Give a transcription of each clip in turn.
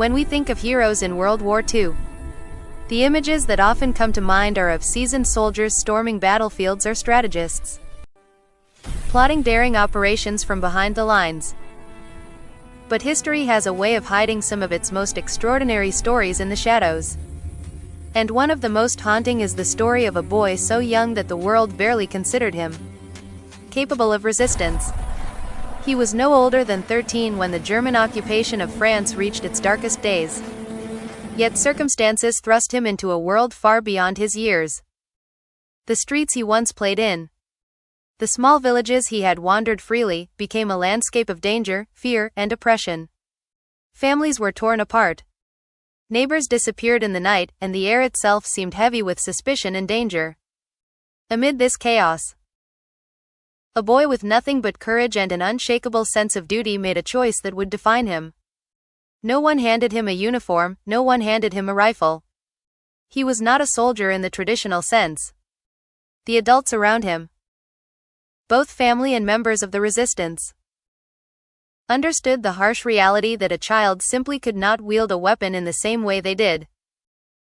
When we think of heroes in World War II, the images that often come to mind are of seasoned soldiers storming battlefields or strategists, plotting daring operations from behind the lines. But history has a way of hiding some of its most extraordinary stories in the shadows. And one of the most haunting is the story of a boy so young that the world barely considered him capable of resistance. He was no older than 13 when the German occupation of France reached its darkest days. Yet circumstances thrust him into a world far beyond his years. The streets he once played in, the small villages he had wandered freely, became a landscape of danger, fear, and oppression. Families were torn apart. Neighbors disappeared in the night, and the air itself seemed heavy with suspicion and danger. Amid this chaos, a boy with nothing but courage and an unshakable sense of duty made a choice that would define him. No one handed him a uniform, no one handed him a rifle. He was not a soldier in the traditional sense. The adults around him, both family and members of the resistance, understood the harsh reality that a child simply could not wield a weapon in the same way they did.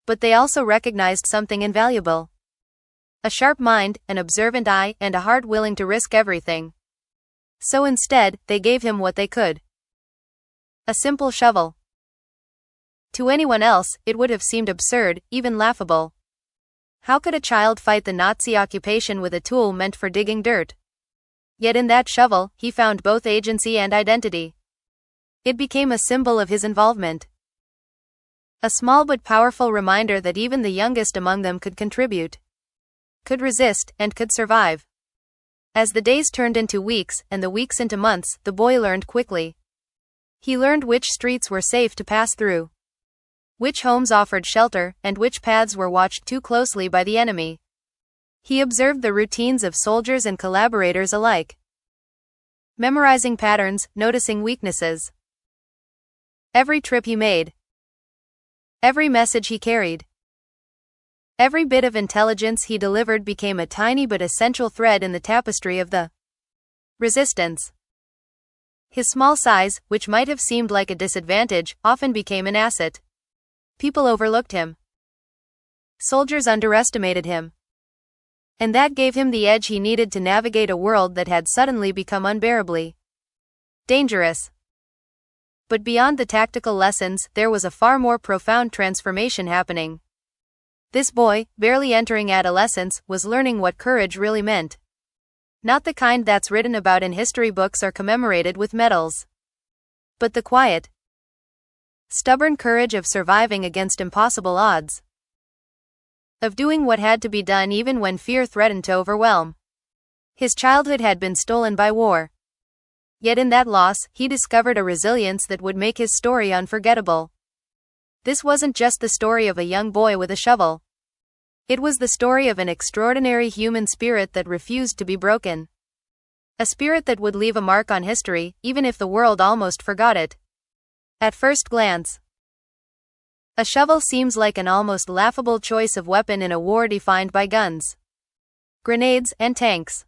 But they also recognized something invaluable: a sharp mind, an observant eye, and a heart willing to risk everything. So instead, they gave him what they could: a simple shovel. To anyone else, it would have seemed absurd, even laughable. How could a child fight the Nazi occupation with a tool meant for digging dirt? Yet in that shovel, he found both agency and identity. It became a symbol of his involvement. A small but powerful reminder that even the youngest among them could contribute, could resist, and could survive. As the days turned into weeks, and the weeks into months, the boy learned quickly. He learned which streets were safe to pass through, which homes offered shelter, and which paths were watched too closely by the enemy. He observed the routines of soldiers and collaborators alike, memorizing patterns, noticing weaknesses. Every trip he made, every message he carried, every bit of intelligence he delivered became a tiny but essential thread in the tapestry of the resistance. His small size, which might have seemed like a disadvantage, often became an asset. People overlooked him. Soldiers underestimated him. And that gave him the edge he needed to navigate a world that had suddenly become unbearably dangerous. But beyond the tactical lessons, there was a far more profound transformation happening. This boy, barely entering adolescence, was learning what courage really meant. Not the kind that's written about in history books or commemorated with medals, but the quiet, stubborn courage of surviving against impossible odds, of doing what had to be done even when fear threatened to overwhelm. His childhood had been stolen by war. Yet in that loss, he discovered a resilience that would make his story unforgettable. This wasn't just the story of a young boy with a shovel. It was the story of an extraordinary human spirit that refused to be broken. A spirit that would leave a mark on history, even if the world almost forgot it. At first glance, a shovel seems like an almost laughable choice of weapon in a war defined by guns, grenades, and tanks.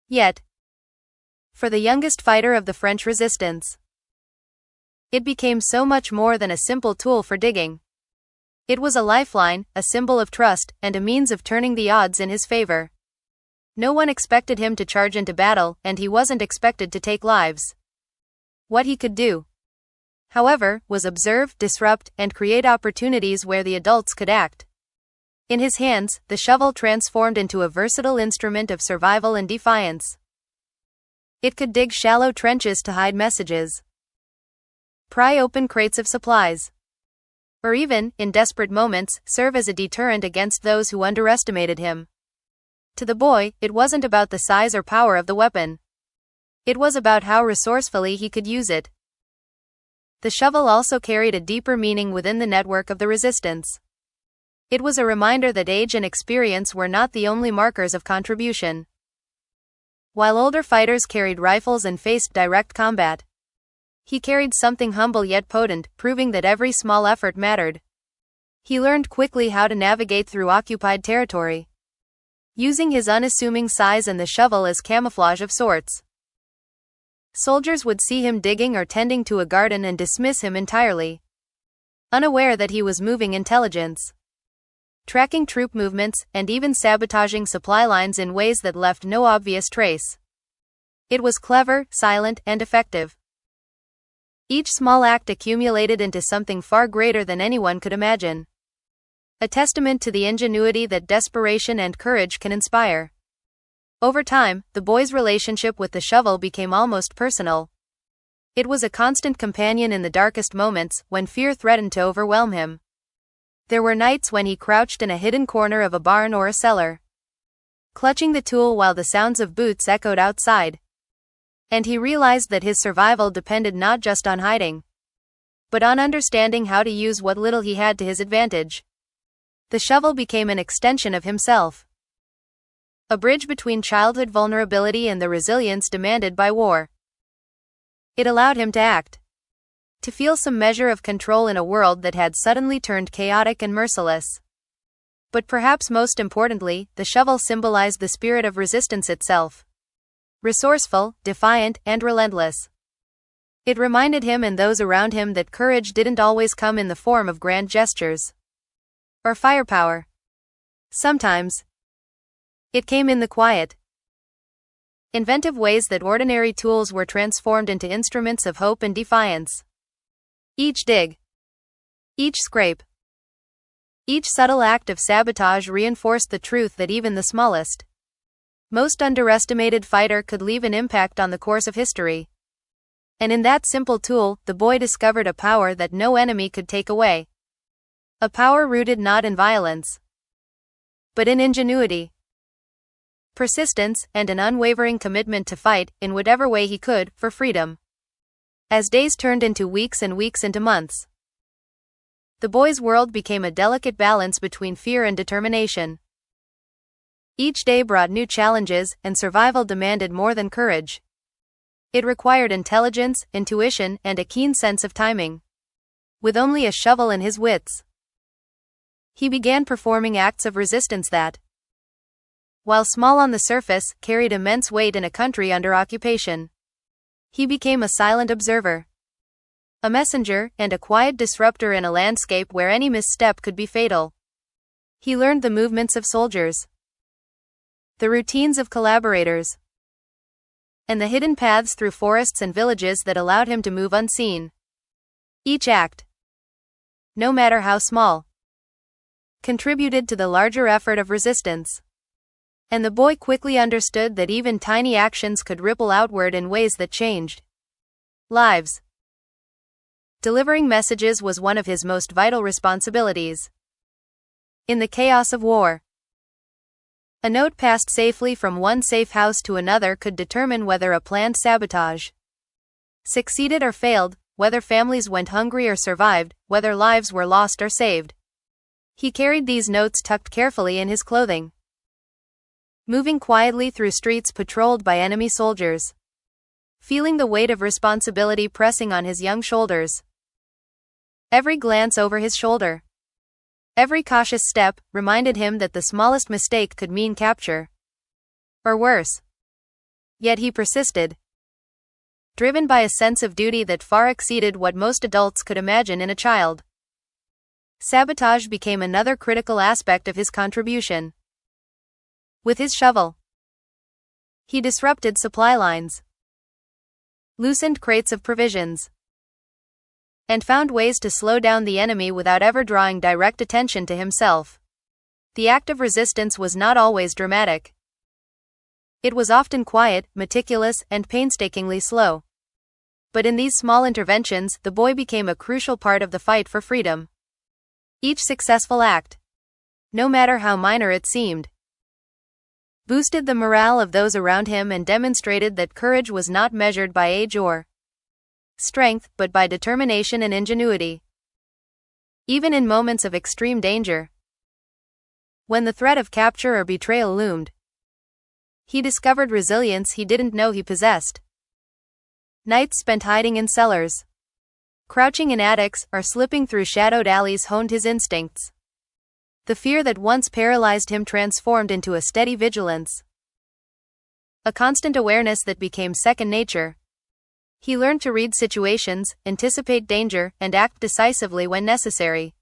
Yet, for the youngest fighter of the French resistance, it became so much more than a simple tool for digging. It was a lifeline, a symbol of trust, and a means of turning the odds in his favor. No one expected him to charge into battle, and he wasn't expected to take lives. What he could do, however, was observe, disrupt, and create opportunities where the adults could act. In his hands, the shovel transformed into a versatile instrument of survival and defiance. It could dig shallow trenches to hide messages, pry open crates of supplies, or even, in desperate moments, serve as a deterrent against those who underestimated him. To the boy, it wasn't about the size or power of the weapon. It was about how resourcefully he could use it. The shovel also carried a deeper meaning within the network of the resistance. It was a reminder that age and experience were not the only markers of contribution. While older fighters carried rifles and faced direct combat, he carried something humble yet potent, proving that every small effort mattered. He learned quickly how to navigate through occupied territory, using his unassuming size and the shovel as camouflage of sorts. Soldiers would see him digging or tending to a garden and dismiss him entirely. unaware that he was moving intelligence, tracking troop movements, and even sabotaging supply lines in ways that left no obvious trace. It was clever, silent, and effective. Each small act accumulated into something far greater than anyone could imagine. A testament to the ingenuity that desperation and courage can inspire. Over time, the boy's relationship with the shovel became almost personal. It was a constant companion in the darkest moments, when fear threatened to overwhelm him. There were nights when he crouched in a hidden corner of a barn or a cellar, clutching the tool while the sounds of boots echoed outside. And he realized that his survival depended not just on hiding, but on understanding how to use what little he had to his advantage. The shovel became an extension of himself, a bridge between childhood vulnerability and the resilience demanded by war. It allowed him to act, to feel some measure of control in a world that had suddenly turned chaotic and merciless. But perhaps most importantly, the shovel symbolized the spirit of resistance itself. Resourceful, defiant, and relentless. It reminded him and those around him that courage didn't always come in the form of grand gestures or firepower. Sometimes it came in the quiet, inventive ways that ordinary tools were transformed into instruments of hope and defiance. Each dig, each scrape, each subtle act of sabotage reinforced the truth that even the smallest, most underestimated fighter could leave an impact on the course of history. And in that simple tool, the boy discovered a power that no enemy could take away. A power rooted not in violence, but in ingenuity, persistence, and an unwavering commitment to fight, in whatever way he could, for freedom. As days turned into weeks and weeks into months, the boy's world became a delicate balance between fear and determination. Each day brought new challenges, and survival demanded more than courage. It required intelligence, intuition, and a keen sense of timing. With only a shovel and his wits, he began performing acts of resistance that, while small on the surface, carried immense weight in a country under occupation. He became a silent observer, a messenger, and a quiet disruptor in a landscape where any misstep could be fatal. He learned the movements of soldiers, the routines of collaborators, and the hidden paths through forests and villages that allowed him to move unseen. Each act, no matter how small, contributed to the larger effort of resistance. And the boy quickly understood that even tiny actions could ripple outward in ways that changed lives. Delivering messages was one of his most vital responsibilities. In the chaos of war, a note passed safely from one safe house to another could determine whether a planned sabotage succeeded or failed, whether families went hungry or survived, whether lives were lost or saved. He carried these notes tucked carefully in his clothing, moving quietly through streets patrolled by enemy soldiers, feeling the weight of responsibility pressing on his young shoulders. Every glance over his shoulder, every cautious step, reminded him that the smallest mistake could mean capture, or worse. Yet he persisted, driven by a sense of duty that far exceeded what most adults could imagine in a child. Sabotage became another critical aspect of his contribution. With his shovel, he disrupted supply lines, loosened crates of provisions, and found ways to slow down the enemy without ever drawing direct attention to himself. The act of resistance was not always dramatic. It was often quiet, meticulous, and painstakingly slow. But in these small interventions, the boy became a crucial part of the fight for freedom. Each successful act, no matter how minor it seemed, boosted the morale of those around him and demonstrated that courage was not measured by age or strength, but by determination and ingenuity. Even in moments of extreme danger, when the threat of capture or betrayal loomed, he discovered resilience he didn't know he possessed. Nights spent hiding in cellars, crouching in attics, or slipping through shadowed alleys honed his instincts. The fear that once paralyzed him transformed into a steady vigilance, a constant awareness that became second nature. He learned to read situations, anticipate danger, and act decisively when necessary.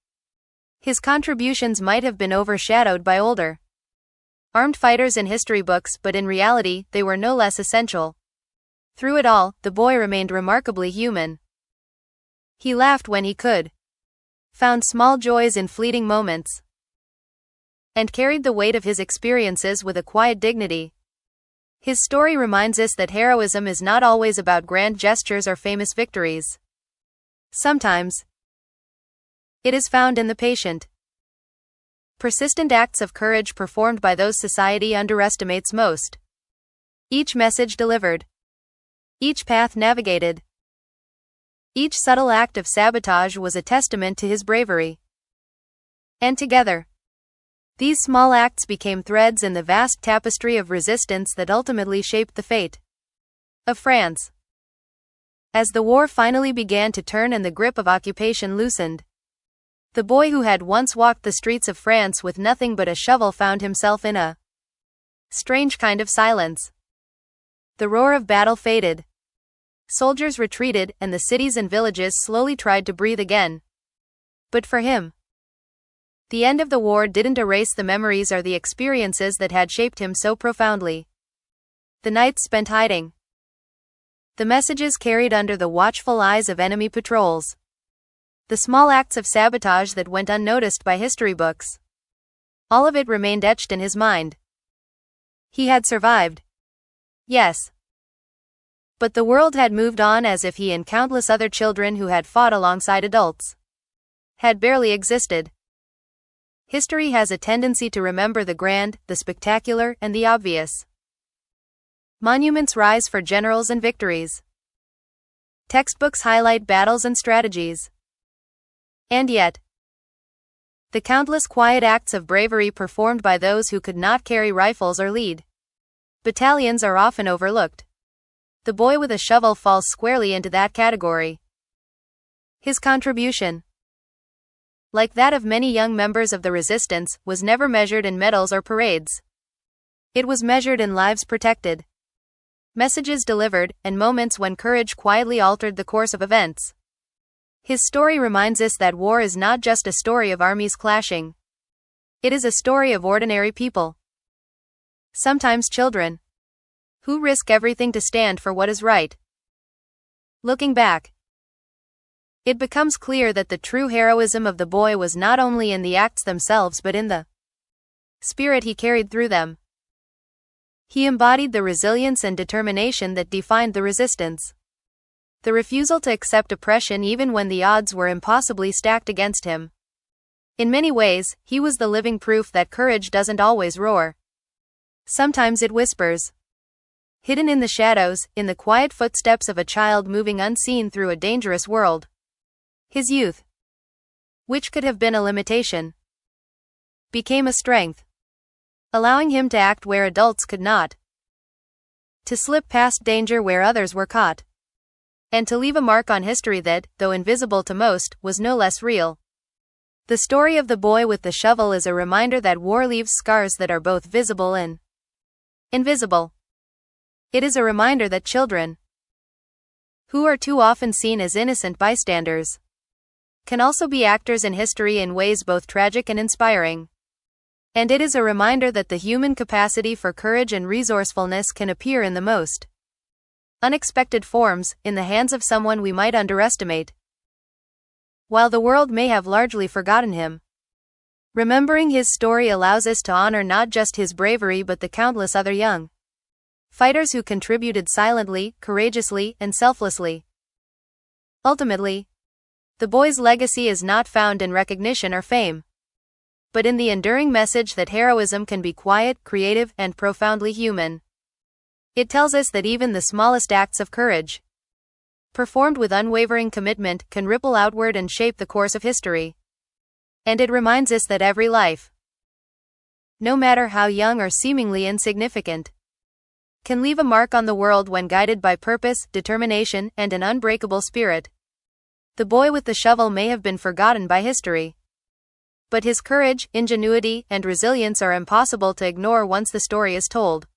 His contributions might have been overshadowed by older, armed fighters in history books, but in reality, they were no less essential. Through it all, the boy remained remarkably human. He laughed when he could, found small joys in fleeting moments, and carried the weight of his experiences with a quiet dignity. His story reminds us that heroism is not always about grand gestures or famous victories. Sometimes, it is found in the patient, persistent acts of courage performed by those society underestimates most. Each message delivered, each path navigated, each subtle act of sabotage was a testament to his bravery. And together, these small acts became threads in the vast tapestry of resistance that ultimately shaped the fate of France. As the war finally began to turn and the grip of occupation loosened, the boy who had once walked the streets of France with nothing but a shovel found himself in a strange kind of silence. The roar of battle faded. Soldiers retreated, and the cities and villages slowly tried to breathe again. But for him, the end of the war didn't erase the memories or the experiences that had shaped him so profoundly. The nights spent hiding, the messages carried under the watchful eyes of enemy patrols, the small acts of sabotage that went unnoticed by history books. All of it remained etched in his mind. He had survived. Yes. But the world had moved on, as if he and countless other children who had fought alongside adults had barely existed. History has a tendency to remember the grand, the spectacular, and the obvious. Monuments rise for generals and victories. Textbooks highlight battles and strategies. And yet, the countless quiet acts of bravery performed by those who could not carry rifles or lead battalions are often overlooked. The boy with a shovel falls squarely into that category. His contribution, like that of many young members of the resistance, was never measured in medals or parades. It was measured in lives protected, messages delivered, and moments when courage quietly altered the course of events. His story reminds us that war is not just a story of armies clashing. It is a story of ordinary people, sometimes children, who risk everything to stand for what is right. Looking back, it becomes clear that the true heroism of the boy was not only in the acts themselves but in the spirit he carried through them. He embodied the resilience and determination that defined the resistance. The refusal to accept oppression even when the odds were impossibly stacked against him. In many ways, he was the living proof that courage doesn't always roar. Sometimes it whispers, hidden in the shadows, in the quiet footsteps of a child moving unseen through a dangerous world. His youth, which could have been a limitation, became a strength, allowing him to act where adults could not, to slip past danger where others were caught, and to leave a mark on history that, though invisible to most, was no less real. The story of the boy with the shovel is a reminder that war leaves scars that are both visible and invisible. It is a reminder that children, who are too often seen as innocent bystanders, can also be actors in history in ways both tragic and inspiring. And it is a reminder that the human capacity for courage and resourcefulness can appear in the most unexpected forms, in the hands of someone we might underestimate. While the world may have largely forgotten him, remembering his story allows us to honor not just his bravery but the countless other young fighters who contributed silently, courageously, and selflessly. Ultimately, the boy's legacy is not found in recognition or fame, but in the enduring message that heroism can be quiet, creative, and profoundly human. It tells us that even the smallest acts of courage, performed with unwavering commitment, can ripple outward and shape the course of history. And it reminds us that every life, no matter how young or seemingly insignificant, can leave a mark on the world when guided by purpose, determination, and an unbreakable spirit. The boy with the shovel may have been forgotten by history, but his courage, ingenuity, and resilience are impossible to ignore once the story is told.